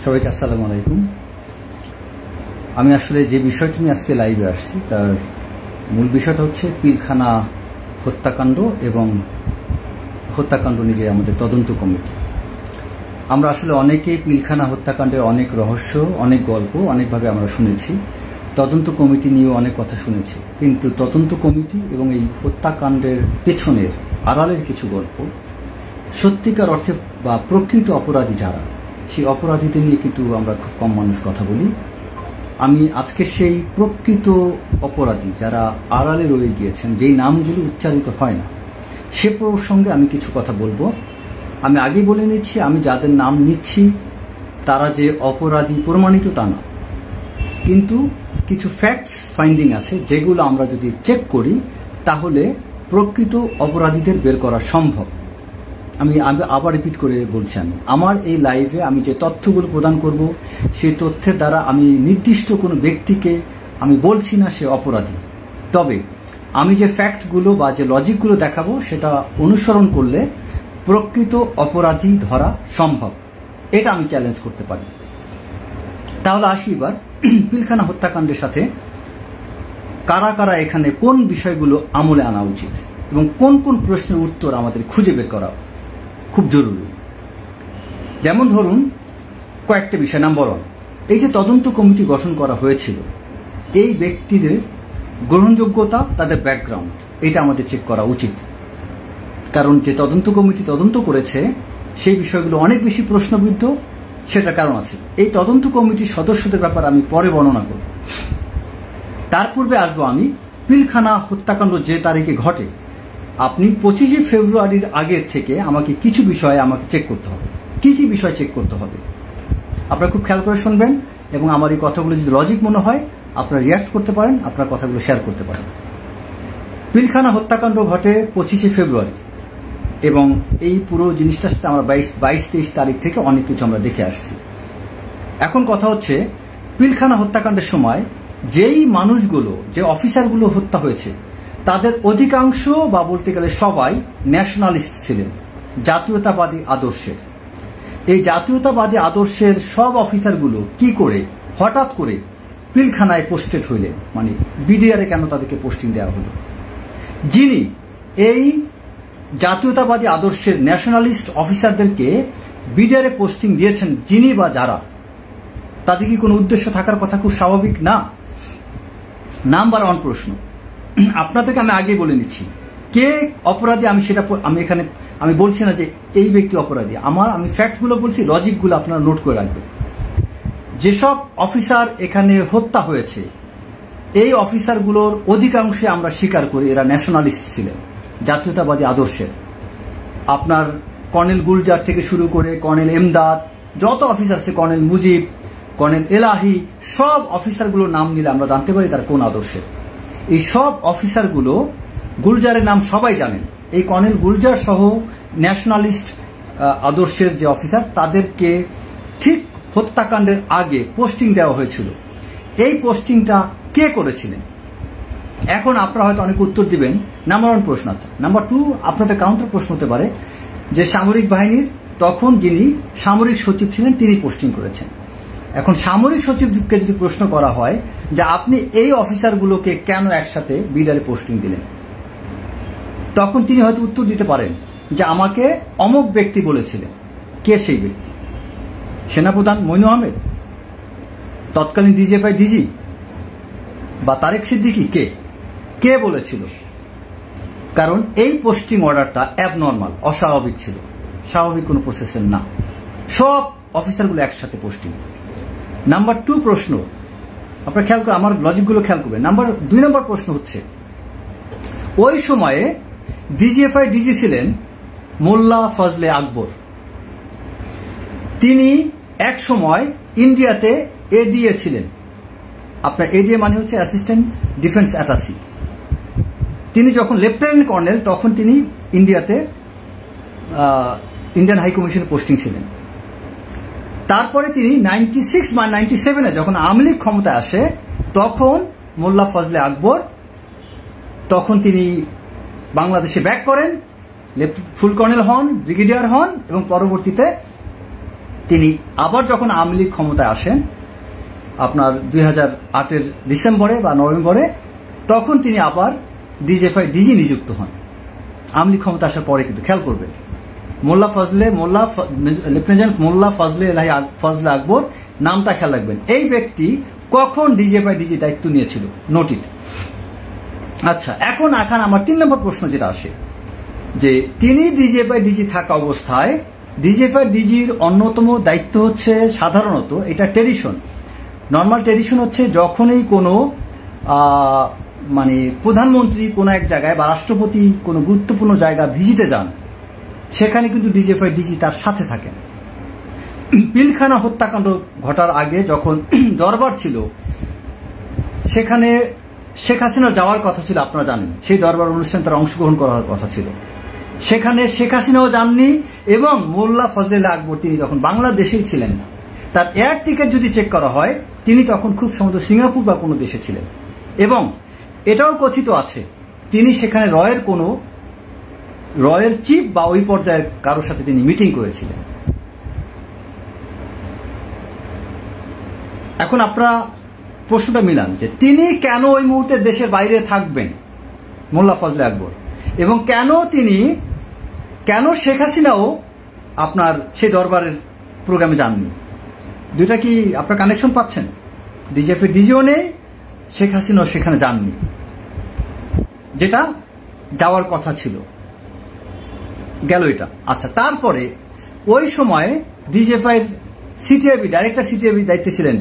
সবাইকে আসসালামু আলাইকুম। আমি আসলে যে বিষয়টি নিয়ে আজকে লাইভে আসছি তার মূল বিষয়টা হচ্ছে পিলখানা হত্যাকাণ্ড এবং হত্যাকাণ্ড নিয়ে আমাদের তদন্ত কমিটি। আমরা আসলে অনেকেই পিলখানা হত্যাকাণ্ডের অনেক রহস্য, অনেক গল্প অনেকভাবে আমরা শুনেছি, তদন্ত কমিটি নিয়েও অনেক কথা শুনেছি, কিন্তু তদন্ত কমিটি এবং এই হত্যাকাণ্ডের পেছনের আড়ালের কিছু গল্প, সত্যিকার অর্থে বা প্রকৃত অপরাধী যারা, সেই অপরাধীদের নিয়ে কিন্তু আমরা খুব কম মানুষ কথা বলি। আমি আজকে সেই প্রকৃত অপরাধী যারা আড়ালে রয়ে গিয়েছেন, যেই নামগুলো উচ্চারিত হয় না, সে প্রসঙ্গে আমি কিছু কথা বলবো। আমি আগে বলে নিচ্ছি, আমি যাদের নাম নিচ্ছি তারা যে অপরাধী প্রমাণিত তা না, কিন্তু কিছু ফ্যাক্টস ফাইন্ডিং আছে যেগুলো আমরা যদি চেক করি তাহলে প্রকৃত অপরাধীদের বের করা সম্ভব। আমি আবার রিপিট করে বলছি, আমার এই লাইভে আমি যে তথ্যগুলো প্রদান করব সেই তথ্যের দ্বারা আমি নির্দিষ্ট কোনো ব্যক্তিকে আমি বলছি না সে অপরাধী, তবে আমি যে ফ্যাক্টগুলো বা যে লজিকগুলো দেখাবো সেটা অনুসরণ করলে প্রকৃত অপরাধী ধরা সম্ভব, এটা আমি চ্যালেঞ্জ করতে পারি। তাহলে আসি এবার পিলখানা হত্যাকাণ্ডের সাথে কারা কারা এখানে কোন বিষয়গুলো আমলে আনা উচিত এবং কোন কোন প্রশ্নের উত্তর আমাদের খুঁজে বের করা খুব জরুরি। যেমন ধরুন কয়েকটা বিষয়। নাম্বার 1, এই যে তদন্ত কমিটি গঠন করা হয়েছিল, এই ব্যক্তিদের গ্রহণযোগ্যতা, তাদের ব্যাকগ্রাউন্ড, এটা আমাদের চেক করা উচিত। কারণ যে তদন্ত কমিটি তদন্ত করেছে সেই বিষয়গুলো অনেক বেশি প্রশ্নবিদ্ধ, সেটার কারণ আছে। এই তদন্ত কমিটির সদস্যদের ব্যাপারে আমি পরে বর্ণনা করব। তার পূর্বে আসবো আমি পিলখানা হত্যাকাণ্ড যে তারিখে ঘটে, আপনি 25 ফেব্রুয়ারির আগের থেকে আমাকে কিছু বিষয়ে আমাকে চেক করতে হবে। কি কি বিষয় চেক করতে হবে আপনারা খুব খেয়াল করে শুনবেন, এবং আমার এই কথাগুলো যদি লজিক মনে হয় আপনারা রিয়াক্ট করতে পারেন, আপনার কথাগুলো শেয়ার করতে পারেন। পিলখানা হত্যাকাণ্ড ঘটে 25 ফেব্রুয়ারি, এবং এই পুরো জিনিসটার সাথে আমরা 22-23 তারিখ থেকে অনেক কিছু আমরা দেখে আসছি। এখন কথা হচ্ছে, পিলখানা হত্যাকাণ্ডের সময় যেই মানুষগুলো, যে অফিসারগুলো হত্যা হয়েছে, তাদের অধিকাংশ বা বলতে গেলে সবাই ন্যাশনালিস্ট ছিলেন, জাতীয়তাবাদী আদর্শের। এই জাতীয়তাবাদী আদর্শের সব অফিসারগুলো কি করে হঠাৎ করে পিলখানায় পোস্টেড হইলেন, মানে বিডিআরে কেন তাদেরকে পোস্টিং দেওয়া হলো? যিনি এই জাতীয়তাবাদী আদর্শের ন্যাশনালিস্ট অফিসারদেরকে বিডিআরে পোস্টিং দিয়েছেন, যিনি বা যারা, তাদের কি কোনো উদ্দেশ্য থাকার কথা? খুব স্বাভাবিক না। নাম্বার 1 প্রশ্ন, আপনাদেরকে আমি আগে বলে নিচ্ছি কে অপরাধী। আমি বলছি না যে এই ব্যক্তি অপরাধী, আমি ফ্যাক্টগুলো বলছি, লজিকগুলো আপনারা নোট করে রাখবেন। যেসব অফিসার এখানে হত্যা হয়েছে, এই অফিসারগুলোর অধিকাংশে আমরা স্বীকার করি এরা ন্যাশনালিস্ট ছিলেন, জাতীয়তাবাদী আদর্শের। আপনার কর্নেল গুলজার থেকে শুরু করে কর্নেল এমদাদ, যত অফিসার আছে, কর্নেল মুজিব, কর্নেল এলাহি, সব অফিসারগুলোর নাম নিলে আমরা জানতে পারি তারা কোন আদর্শের। এই সব অফিসারগুলো, গুলজারের নাম সবাই জানেন, এই কর্নেল গুলজার সহ ন্যাশনালিস্ট আদর্শের যে অফিসার, তাদেরকে ঠিক হত্যাকাণ্ডের আগে পোস্টিং দেওয়া হয়েছিল। এই পোস্টিংটা কে করেছিলেন? এখন আপনারা হয়তো অনেক উত্তর দিবেন। নাম্বার 1 প্রশ্ন। আচ্ছা, নাম্বার 2, আপনাদের কাউন্টার প্রশ্ন হতে পারে যে সামরিক বাহিনীর তখন যিনি সামরিক সচিব ছিলেন তিনি পোস্টিং করেছেন। এখন সামরিক সচিবকে যদি প্রশ্ন করা হয় যে আপনি এই অফিসারগুলোকে কেন একসাথে বিডিআরে পোস্টিং দিলেন, তখন তিনি হয়তো উত্তর দিতে পারেন যে আমাকে অমুক ব্যক্তি বলেছিলেন। কে সেই ব্যক্তি? সেনাপ্রধান মইনু আহমেদ, তৎকালীন ডিজিএফআই ডিজি, বা তারেক সিদ্দিকী? কে বলেছিল? কারণ এই পোস্টিং অর্ডারটা অ্যাবনর্মাল, অস্বাভাবিক ছিল, স্বাভাবিক কোনো প্রসেসের না। সব অফিসারগুলো একসাথে পোস্টিং। নাম্বার 2 প্রশ্ন, আপনারা খেয়াল করে আমার লজিকগুলো খেয়াল করবেন। 2 নম্বর প্রশ্ন হচ্ছে, ওই সময়ে ডিজিএফআই ডিজি ছিলেন মোল্লা ফজলে আকবর। তিনি এক সময় ইন্ডিয়াতে এডিএ ছিলেন। আপনার এডিএ মানে হচ্ছে অ্যাসিস্ট্যান্ট ডিফেন্স অ্যাটাচি। তিনি যখন লেফটেন্যান্ট কর্নেল, তখন তিনি ইন্ডিয়াতে ইন্ডিয়ান হাই কমিশনে পোস্টিং ছিলেন। তারপরে তিনি 96 বা 97-এ যখন আওয়ামী লীগ ক্ষমতায় আসে, তখন মোল্লা ফজলে আকবর, তখন তিনি বাংলাদেশে ব্যাক করেন, ফুল কর্নেল হন, ব্রিগেডিয়ার হন, এবং পরবর্তীতে তিনি আবার যখন আওয়ামী লীগ ক্ষমতায় আসেন আপনার 2008-এর ডিসেম্বরে বা নভেম্বরে, তখন তিনি আবার ডিজিএফআই ডিজি নিযুক্ত হন আওয়ামী লীগ ক্ষমতা আসার পরে। কিন্তু খেয়াল করবেন, লেফটেন্যান্ট মোল্লা ফজলে আকবর নামটা খেয়াল রাখবেন। এই ব্যক্তি কখন ডিজিএফআই ডিজি দায়িত্ব নিয়েছিল, নোটিট। আচ্ছা, এখন আমার 3 নম্বর প্রশ্ন যেটা আসে, যে তিনি ডিজিএফআই ডিজি থাকা অবস্থায় ডিজিএফআই ডিজির অন্যতম দায়িত্ব হচ্ছে, সাধারণত এটা ট্রেডিশন, নর্মাল ট্রেডিশন হচ্ছে যখনই কোনো মানে প্রধানমন্ত্রী কোনো এক জায়গায় বা রাষ্ট্রপতি কোনো গুরুত্বপূর্ণ জায়গা ভিজিটে যান, সেখানে কিন্তু ডিজিএফআই ডিজি তার সাথে থাকেন। পিলখানা হত্যাকাণ্ড ঘটার আগে যখন দরবার ছিল, সেখানে শেখ হাসিনা যাওয়ার কথা ছিল, আপনারা জানেন, সেই দরবার অনুষ্ঠানে তার অংশগ্রহণ করার কথা ছিল। সেখানে শেখ হাসিনাও যাননি এবং মোল্লা ফজলে আকবর তিনি তখন বাংলাদেশেই ছিলেন না। তার এয়ার টিকিট যদি চেক করা হয়, তিনি তখন খুব সম্ভবত সিঙ্গাপুর বা কোনো দেশে ছিলেন। এবং এটাও কথিত আছে তিনি সেখানে রয়ের চিফ বা ওই পর্যায়ের কারোর সাথে তিনি মিটিং করেছিলেন। এখন আপনারা প্রশ্নটা মিলান যে তিনি কেন ওই মুহূর্তে দেশের বাইরে থাকবেন, মোল্লা ফজলে আকবর, এবং কেন শেখ হাসিনাও আপনার সেই দরবারের প্রোগ্রামে যাননি। দুইটা কি আপনার কানেকশন পাচ্ছেন? ডিজিএফআই ডিজিও নেই, শেখ হাসিনাও সেখানে যাননি, যেটা যাওয়ার কথা ছিল, গেল এটা। আচ্ছা, তারপরে ওই সময় ডিজিএফআই সিটিআইবি ডাইরেক্টর সিটিআইবি দায়িত্বে ছিলেন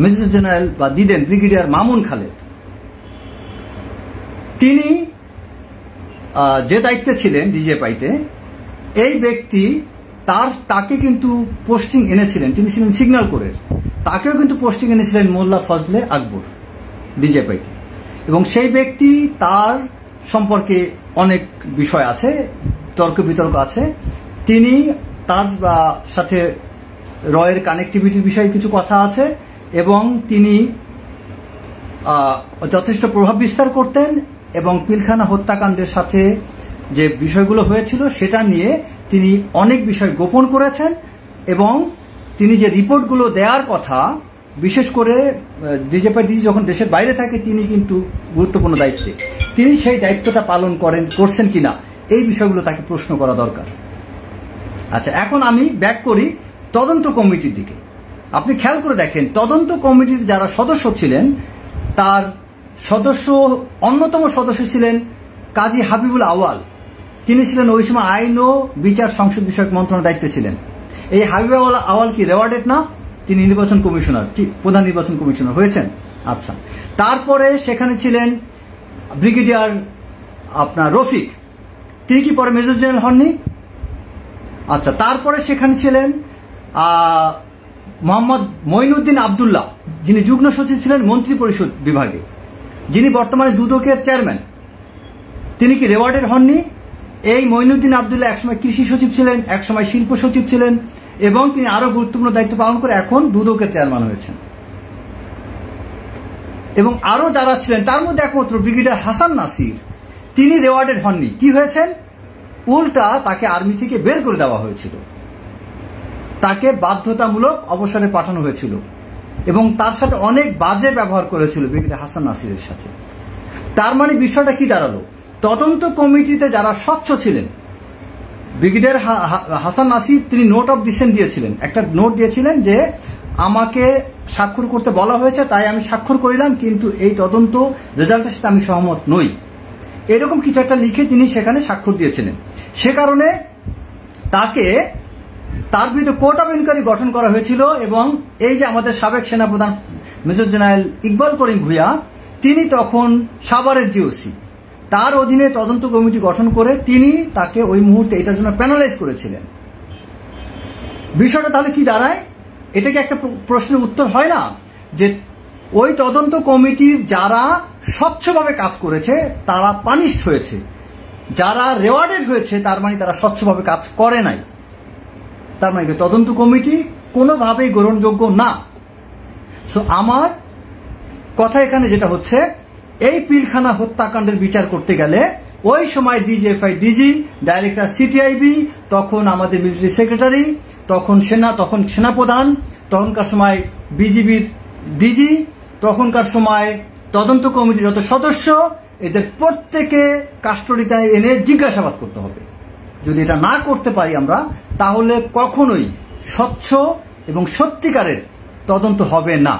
মেজর জেনারেল বা দিদেন ব্রিগেডিয়ার মামুন খালেদ। তিনি যে দায়িত্বে ছিলেন ডিজিএফআইতে, এই ব্যক্তি তাকে কিন্তু পোস্টিং এনেছিলেন, তিনি ছিলেন সিগন্যাল কোরের, তাকেও কিন্তু পোস্টিং এনেছিলেন মোল্লা ফজলে আকবর ডিজিএফআইতে। এবং সেই ব্যক্তি, তার সম্পর্কে অনেক বিষয় আছে, তর্ক বিতর্ক আছে। তিনি তার সাথে রয়ের কানেক্টিভিটির বিষয়ে কিছু কথা আছে এবং তিনি যথেষ্ট প্রভাব বিস্তার করতেন এবং পিলখানা হত্যাকাণ্ডের সাথে যে বিষয়গুলো হয়েছিল সেটা নিয়ে তিনি অনেক বিষয় গোপন করেছেন এবং তিনি যে রিপোর্টগুলো দেওয়ার কথা, বিশেষ করে ডিজিএফআই ডিজি যখন দেশের বাইরে থাকে তিনি কিন্তু গুরুত্বপূর্ণ দায়িত্বে, তিনি সেই দায়িত্বটা পালন করছেন কিনা এই বিষয়গুলো তাকে প্রশ্ন করা দরকার। আচ্ছা, এখন আমি ব্যাক করি তদন্ত কমিটির দিকে। আপনি খেয়াল করে দেখেন, তদন্ত কমিটির যারা সদস্য ছিলেন, তার অন্যতম সদস্য ছিলেন কাজী হাবিবুল আওয়াল। তিনি ছিলেন ওই সময় আইন ও বিচার সংসদ বিষয়ক মন্ত্রণালয়ের দায়িত্বে ছিলেন। এই হাবিবুল আওয়াল কি রেওয়ার্ডেড না? তিনি নির্বাচন কমিশনার, প্রধান নির্বাচন কমিশনার হয়েছেন। আচ্ছা, তারপরে সেখানে ছিলেন ব্রিগেডিয়ার আপনার রফিক, তিনি কি পরে মেজর জেনারেল হননি? আচ্ছা, তারপরে সেখানে ছিলেন মোহাম্মদ মঈনুদ্দিন আবদুল্লাহ, যিনি যুগ্ম সচিব ছিলেন মন্ত্রী পরিষদ বিভাগে, যিনি বর্তমানে দুদকের চেয়ারম্যান। তিনি কি রেওয়ার্ডেড হননি? এই মঈনুদ্দিন আবদুল্লাহ একসময় কৃষি সচিব ছিলেন, একসময় শিল্প সচিব ছিলেন এবং তিনি আরো গুরুত্বপূর্ণ দায়িত্ব পালন করে এখন দুদকের চেয়ারম্যান হয়েছেন। এবং আরো যারা ছিলেন তার মধ্যে একমাত্র ব্রিগেডিয়ার হাসান নাসির, তিনি রেওয়ার্ডেড হননি। কি হয়েছেন? উল্টা তাকে আর্মি থেকে বের করে দেওয়া হয়েছিল, তাকে বাধ্যতামূলক অবসরে পাঠানো হয়েছিল এবং তার সাথে অনেক বাজে ব্যবহার করেছিল ব্রিগেডিয়ার হাসান নাসিরের সাথে। তার মানে বিষয়টা কি দাঁড়ালো? তদন্ত কমিটিতে যারা স্বচ্ছ ছিলেন, ব্রিগেডিয়ার হাসান নাসির তিনি নোট অফ ডিসেন্ট দিয়েছিলেন, একটা নোট দিয়েছিলেন যে আমাকে স্বাক্ষর করতে বলা হয়েছে তাই আমি স্বাক্ষর করিলাম, কিন্তু এই তদন্ত রেজাল্টের সাথে আমি সহমত নই, এরকম কিছু একটা লিখে তিনি সেখানে স্বাক্ষর দিয়েছিলেন। সে কারণে তার বিরুদ্ধে কোর্ট অফ ইনকোয়ারি গঠন করা হয়েছিল এবং এই যে আমাদের সাবেক সেনাপ্রধান মেজর জেনারেল ইকবাল করিম ভূঁইয়া, তিনি তখন সাভারের জিওসি, তার অধীনে তদন্ত কমিটি গঠন করে তিনি তাকে ওই মুহূর্তে এটার জন্য প্যানালাইজ করেছিলেন। বিষয়টা তাহলে কি দাঁড়ায়? এটা কি একটা প্রশ্নের উত্তর হয় না যে ওই তদন্ত কমিটির যারা স্বচ্ছভাবে কাজ করেছে তারা পানিশড হয়েছে, যারা রেওয়ার্ডেড হয়েছে তার মানে তারা স্বচ্ছভাবে কাজ করে নাই, তার মানে তদন্ত কমিটি কোনোভাবেই গ্রহণযোগ্য না। সো আমার কথা এখানে যেটা হচ্ছে, এই পিলখানা হত্যাকাণ্ডের বিচার করতে গেলে ওই সময় ডিজিএফআই ডিজি, ডাইরেক্টর সিটিআইবি, তখন আমাদের মিলিটারি সেক্রেটারি, তখন সেনাপ্রধান, তখনকার সময় বিজিবির ডিজি, তখনকার সময় তদন্ত কমিটির যত সদস্য, এদের প্রত্যেকে কাস্টডিতে এনে জিজ্ঞাসাবাদ করতে হবে। যদি এটা না করতে পারি আমরা, তাহলে কখনোই স্বচ্ছ এবং সত্যিকারের তদন্ত হবে না।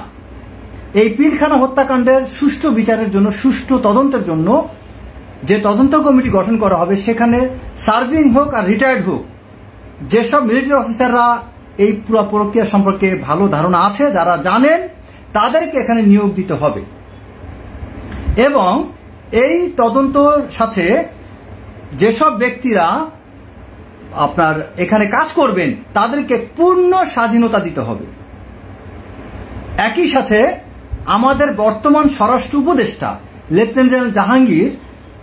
এই পিলখানা হত্যাকাণ্ডের সুষ্ঠু বিচারের জন্য, সুষ্ঠু তদন্তের জন্য যে তদন্ত কমিটি গঠন করা হবে, সেখানে সার্ভিং হোক আর রিটায়ার্ড হোক, যেসব মিলিটারি অফিসাররা এই পুরো প্রক্রিয়া সম্পর্কে ভালো ধারণা আছে, যারা জানেন, তাদেরকে এখানে নিয়োগ দিতে হবে। এবং এই তদন্তর সাথে যেসব ব্যক্তিরা আপনার এখানে কাজ করবেন, তাদেরকে পূর্ণ স্বাধীনতা দিতে হবে। একই সাথে আমাদের বর্তমান স্বরাষ্ট্র উপদেষ্টা লেফটেন্যান্ট জেনারেল জাহাঙ্গীর,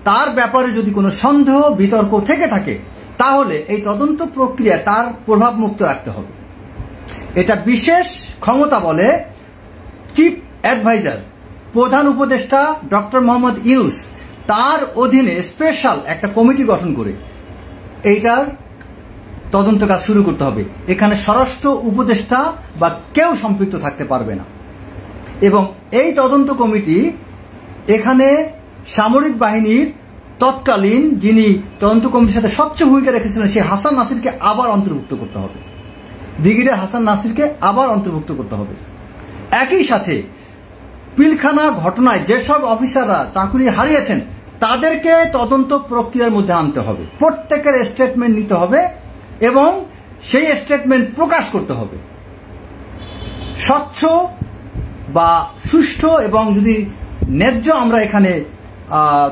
তার ব্যাপারে যদি কোনো সন্দেহ বিতর্ক থেকে থাকে, তাহলে এই তদন্ত প্রক্রিয়া তার প্রভাব মুক্ত রাখতে হবে। এটা বিশেষ ক্ষমতা বলে চিফ অ্যাডভাইজার, প্রধান উপদেষ্টা ডক্টর মোহাম্মদ ইউনূস, তার অধীনে স্পেশাল একটা কমিটি গঠন করে এইটার তদন্ত কাজ শুরু করতে হবে। এখানে স্বরাষ্ট্র উপদেষ্টা বা কেউ সম্পৃক্ত থাকতে পারবে না। এবং এই তদন্ত কমিটি এখানে সামরিক বাহিনীর তৎকালীন যিনি তদন্ত কমিটির সাথে সবচেয়ে ভূমিকা রেখেছিলেন, সেই হাসান নাসিরকে আবার অন্তর্ভুক্ত করতে হবে। ব্রিগেডিয়ার হাসান নাসিরকে আবার অন্তর্ভুক্ত করতে হবে। একই সাথে পিলখানা ঘটনায় যেসব অফিসাররা চাকরি হারিয়েছেন, তাদেরকে তদন্ত প্রক্রিয়ার মধ্যে আনতে হবে। প্রত্যেকের স্টেটমেন্ট নিতে হবে এবং সেই স্টেটমেন্ট প্রকাশ করতে হবে। স্বচ্ছ বা সুষ্ঠু এবং যদি ন্যায্য আমরা এখানে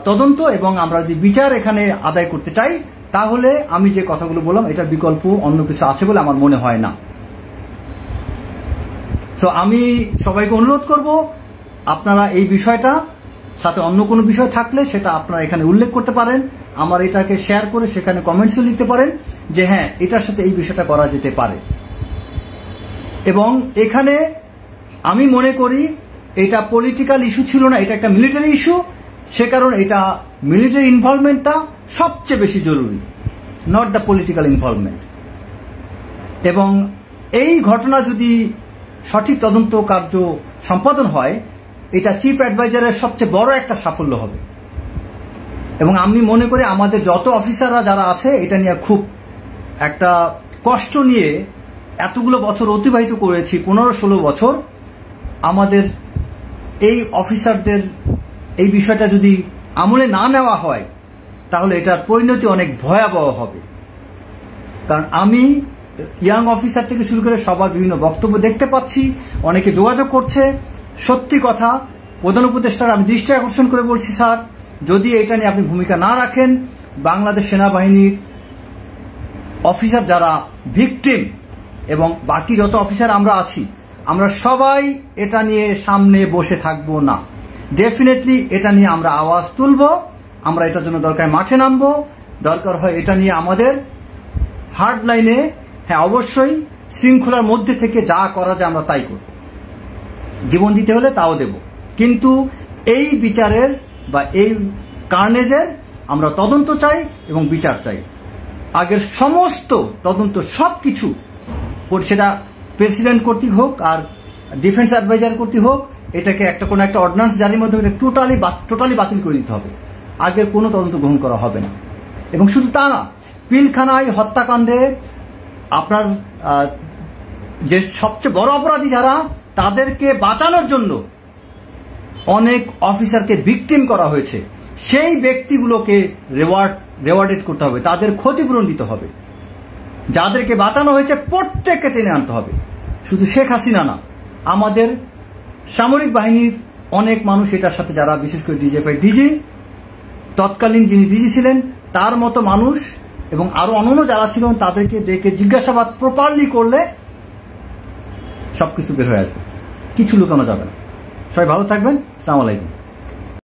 তদন্ত এবং আমরা যদি বিচার এখানে আদায় করতে চাই, তাহলে আমি যে কথাগুলো বললাম, এটার বিকল্প অন্য কিছু আছে বলে আমার মনে হয় না। তো আমি সবাইকে অনুরোধ করব, আপনারা এই বিষয়টা সাথে অন্য কোনো বিষয় থাকলে সেটা আপনারা এখানে উল্লেখ করতে পারেন। আমার এটাকে শেয়ার করে সেখানে কমেন্টসও লিখতে পারেন যে হ্যাঁ, এটার সাথে এই বিষয়টা করা যেতে পারে। এবং এখানে আমি মনে করি এটা পলিটিক্যাল ইস্যু ছিল না, এটা একটা মিলিটারি ইস্যু। সে কারণে এটা মিলিটারি ইনভলভমেন্টটা সবচেয়ে বেশি জরুরি, নট দ্য পলিটিক্যাল ইনভলভমেন্ট। এবং এই ঘটনা যদি সঠিক তদন্ত কার্য সম্পাদন হয়, এটা চিফ অ্যাডভাইজারের সবচেয়ে বড় একটা সাফল্য হবে। এবং আমি মনে করি আমাদের যত অফিসাররা যারা আছে, এটা নিয়ে খুব একটা কষ্ট নিয়ে এতগুলো বছর অতিবাহিত করেছি, 15-16 বছর। আমাদের এই অফিসারদের এই বিষয়টা যদি আমলে না নেওয়া হয়, তাহলে এটার পরিণতি অনেক ভয়াবহ হবে। কারণ আমি ইয়াং অফিসার থেকে শুরু করে সবার বিভিন্ন বক্তব্য দেখতে পাচ্ছি, অনেকে যোগাযোগ করছে। সত্যি কথা, প্রধান উপদেষ্টার আমি দৃষ্টি আকর্ষণ করে বলছি, স্যার, যদি এটা নিয়ে আপনি ভূমিকা না রাখেন, বাংলাদেশ সেনাবাহিনীর অফিসার যারা ভিকটিম এবং বাকি যত অফিসার আমরা আছি, আমরা সবাই এটা নিয়ে সামনে বসে থাকবো না। ডেফিনেটলি এটা নিয়ে আমরা আওয়াজ তুলব। আমরা এটার জন্য দরকার মাঠে নামবো, দরকার হয় এটা নিয়ে আমাদের হার্ড লাইনে, হ্যাঁ অবশ্যই শৃঙ্খলার মধ্যে থেকে যা করা যায় আমরা তাই করব। জীবন দিতে হলে তাও দেব, কিন্তু এই বিচারের বা এই কার্নেজের আমরা তদন্ত চাই এবং বিচার চাই। আগের সমস্ত তদন্ত সবকিছু, সেটা প্রেসিডেন্ট কর্তৃক হোক আর ডিফেন্স অ্যাডভাইজার কর্তৃক হোক, এটাকে একটা কোনো একটা অর্ডিন্যান্স জারির মাধ্যমে টোটালি বাতিল করে দিতে হবে। আগের কোনো তদন্ত গ্রহণ করা হবে না। এবং শুধু তা না, পিলখানায় হত্যাকাণ্ডে আপনার যে সবচেয়ে বড় অপরাধী যারা, তাদেরকে বাঁচানোর জন্য অনেক অফিসারকে ভিকটিম করা হয়েছে, সেই ব্যক্তিগুলোকে রেওয়ার্ডেড করতে হবে, তাদের ক্ষতিপূরণ দিতে হবে। যাদেরকে বাঁচানো হয়েছে প্রত্যেককে টেনে আনতে হবে। শুধু শেখ হাসিনা না, আমাদের সামরিক বাহিনীর অনেক মানুষ এটার সাথে যারা, বিশেষ করে ডিজিএফআই ডিজি, তৎকালীন যিনি ডিজি ছিলেন, তার মতো মানুষ এবং আরো অন্যান্য যারা ছিলেন, তাদেরকে ডেকে জিজ্ঞাসাবাদ প্রপারলি করলে সবকিছু বের হয়ে আসবে, কিছু লুকানো যাবে না। সবাই ভালো থাকবেন। আসসালামু আলাইকুম।